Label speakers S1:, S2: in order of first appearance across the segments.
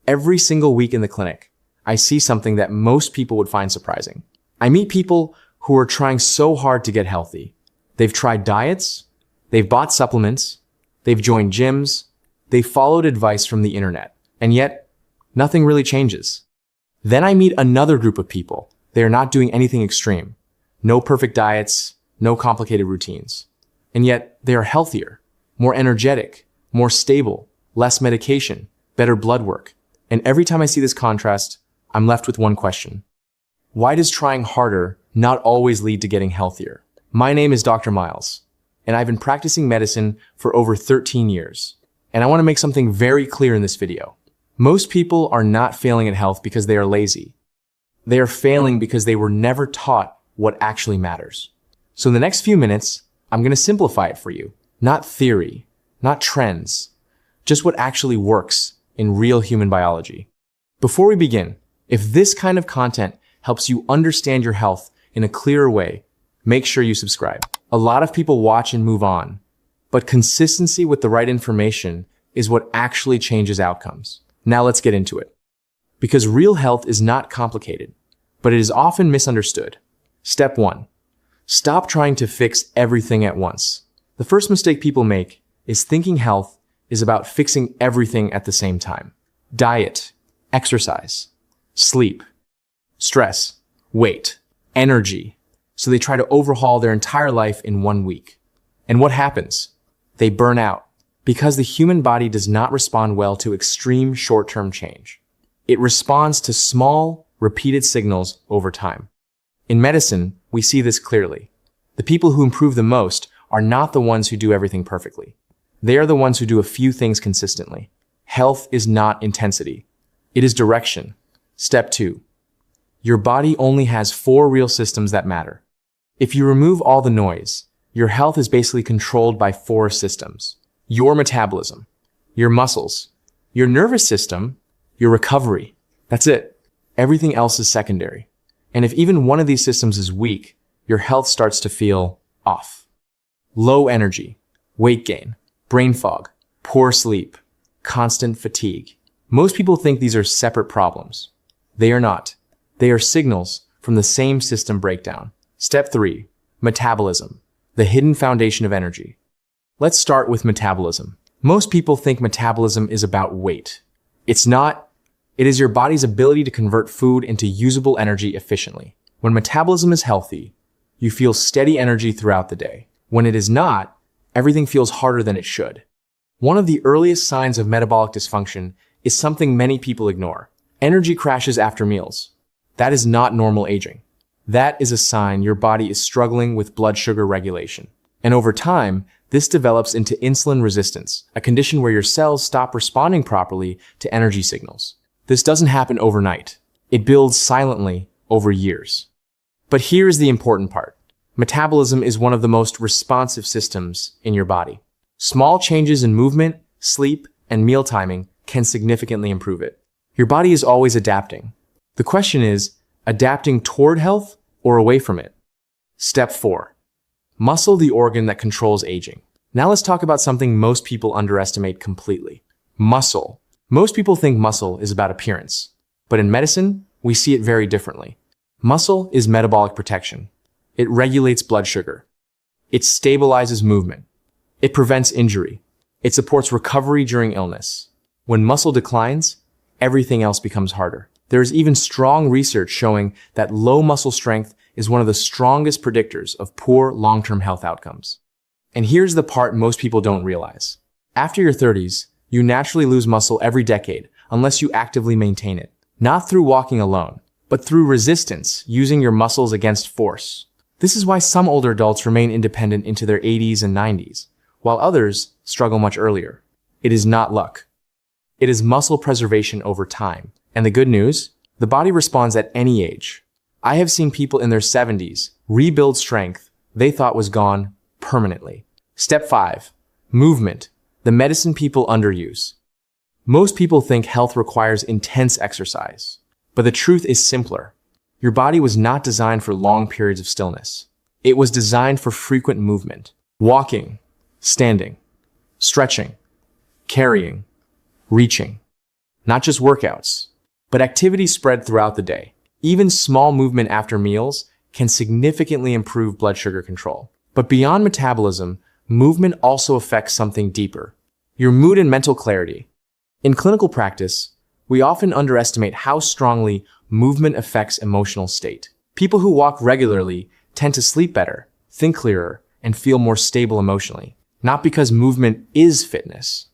S1: Every single week in the clinic, I see something that most people would find surprising. I meet people who are trying so hard to get healthy. They've tried diets, they've bought supplements, they've joined gyms, they've followed advice from the internet, and yet nothing really changes. Then I meet another group of people. They are not doing anything extreme. No perfect diets, no complicated routines. And yet they are healthier, more energetic, more stable, less medication, better blood work. And every time I see this contrast, I'm left with one question. Why does trying harder not always lead to getting healthier? My name is Dr. Miles, and I've been practicing medicine for over 13 years. And I want to make something very clear in this video. Most people are not failing at health because they are lazy. They are failing because they were never taught what actually matters. So in the next few minutes, I'm going to simplify it for you. Not theory, not trends, just what actually works in real human biology. Before we begin, if this kind of content helps you understand your health in a clearer way, make sure you subscribe. A lot of people watch and move on, but consistency with the right information is what actually changes outcomes. Now let's get into it. Because real health is not complicated, but it is often misunderstood. Step 1. Stop trying to fix everything at once. The first mistake people make is thinking health is about fixing everything at the same time. Diet, exercise, sleep, stress, weight, energy. So they try to overhaul their entire life in 1 week. And what happens? They burn out because the human body does not respond well to extreme short-term change. It responds to small, repeated signals over time. In medicine, we see this clearly. The people who improve the most are not the ones who do everything perfectly. They are the ones who do a few things consistently. Health is not intensity. It is direction. Step 2. Your body only has 4 real systems that matter. If you remove all the noise, your health is basically controlled by 4 systems. Your metabolism, your muscles, your nervous system, your recovery. That's it. Everything else is secondary. And if even one of these systems is weak, your health starts to feel off. Low energy, weight gain, brain fog, poor sleep, constant fatigue. Most people think these are separate problems. They are not. They are signals from the same system breakdown. Step 3. Metabolism, the hidden foundation of energy. Let's start with metabolism. Most people think metabolism is about weight. It's not. It is your body's ability to convert food into usable energy efficiently. When metabolism is healthy, you feel steady energy throughout the day. When it is not, everything feels harder than it should. One of the earliest signs of metabolic dysfunction is something many people ignore. Energy crashes after meals. That is not normal aging. That is a sign your body is struggling with blood sugar regulation. And over time, this develops into insulin resistance, a condition where your cells stop responding properly to energy signals. This doesn't happen overnight. It builds silently over years. But here's the important part. Metabolism is one of the most responsive systems in your body. Small changes in movement, sleep, and meal timing can significantly improve it. Your body is always adapting. The question is, adapting toward health or away from it? Step 4. Muscle, the organ that controls aging. Now let's talk about something most people underestimate completely. Muscle. Most people think muscle is about appearance, but in medicine, we see it very differently. Muscle is metabolic protection. It regulates blood sugar. It stabilizes movement. It prevents injury. It supports recovery during illness. When muscle declines, everything else becomes harder. There is even strong research showing that low muscle strength is one of the strongest predictors of poor long-term health outcomes. And here's the part most people don't realize. After your 30s, you naturally lose muscle every decade unless you actively maintain it. Not through walking alone, but through resistance, using your muscles against force. This is why some older adults remain independent into their 80s and 90s, while others struggle much earlier. It is not luck. It is muscle preservation over time. And the good news? The body responds at any age. I have seen people in their 70s rebuild strength they thought was gone permanently. Step 5. Movement, the medicine people underuse. Most people think health requires intense exercise, but the truth is simpler. Your body was not designed for long periods of stillness. It was designed for frequent movement. Walking, standing, stretching, carrying, reaching. not just workouts, but activities spread throughout the day. Even small movement after meals can significantly improve blood sugar control. But beyond metabolism, movement also affects something deeper: your mood and mental clarity. In clinical practice, we often underestimate how strongly movement affects emotional state. People who walk regularly tend to sleep better, think clearer, and feel more stable emotionally. Not because movement is fitness,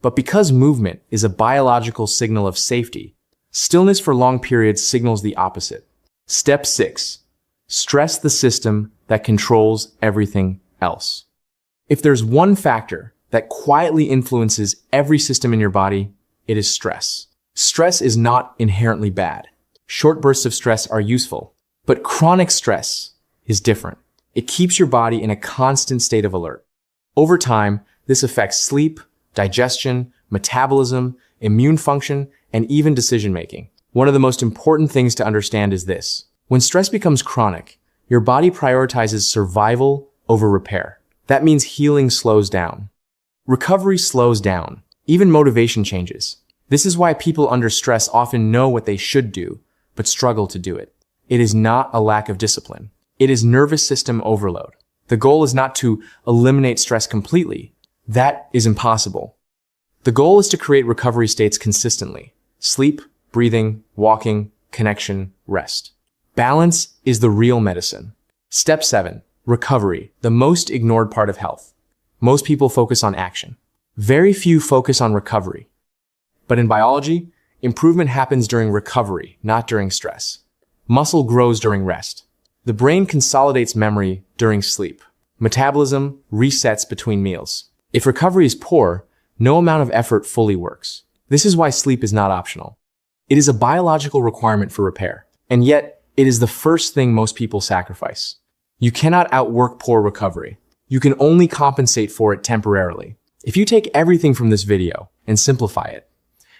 S1: but because movement is a biological signal of safety. Stillness for long periods signals the opposite. Step 6. Stress the system that controls everything else. If there's one factor that quietly influences every system in your body, it is stress. Stress is not inherently bad. Short bursts of stress are useful, but chronic stress is different. It keeps your body in a constant state of alert. Over time, this affects sleep, digestion, metabolism, immune function, and even decision-making. One of the most important things to understand is this: when stress becomes chronic, your body prioritizes survival over repair. That means healing slows down. Recovery slows down. Even motivation changes. This is why people under stress often know what they should do, but struggle to do it. It is not a lack of discipline. It is nervous system overload. The goal is not to eliminate stress completely. That is impossible. The goal is to create recovery states consistently: sleep, breathing, walking, connection, rest. Balance is the real medicine. Step 7. Recovery, the most ignored part of health. Most people focus on action. Very few focus on recovery. But in biology, improvement happens during recovery, not during stress. Muscle grows during rest. The brain consolidates memory during sleep. Metabolism resets between meals. If recovery is poor, no amount of effort fully works. This is why sleep is not optional. It is a biological requirement for repair, and yet it is the first thing most people sacrifice. You cannot outwork poor recovery. You can only compensate for it temporarily. If you take everything from this video and simplify it,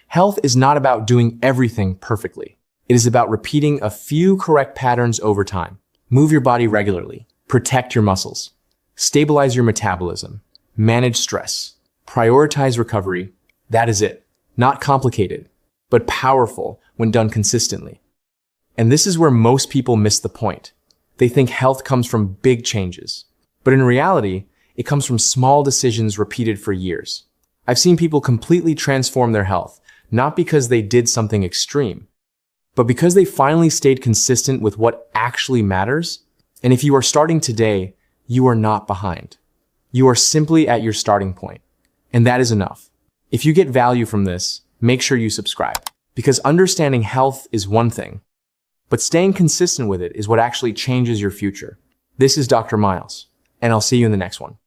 S1: health is not about doing everything perfectly. It is about repeating a few correct patterns over time. Move your body regularly. Protect your muscles. Stabilize your metabolism. Manage stress. Prioritize recovery. That is it. Not complicated, but powerful when done consistently. And this is where most people miss the point. They think health comes from big changes. But in reality, it comes from small decisions repeated for years. I've seen people completely transform their health, not because they did something extreme, but because they finally stayed consistent with what actually matters. And if you are starting today, you are not behind. You are simply at your starting point. And that is enough. If you get value from this, make sure you subscribe. Because understanding health is one thing, but staying consistent with it is what actually changes your future. This is Dr. Miles, and I'll see you in the next one.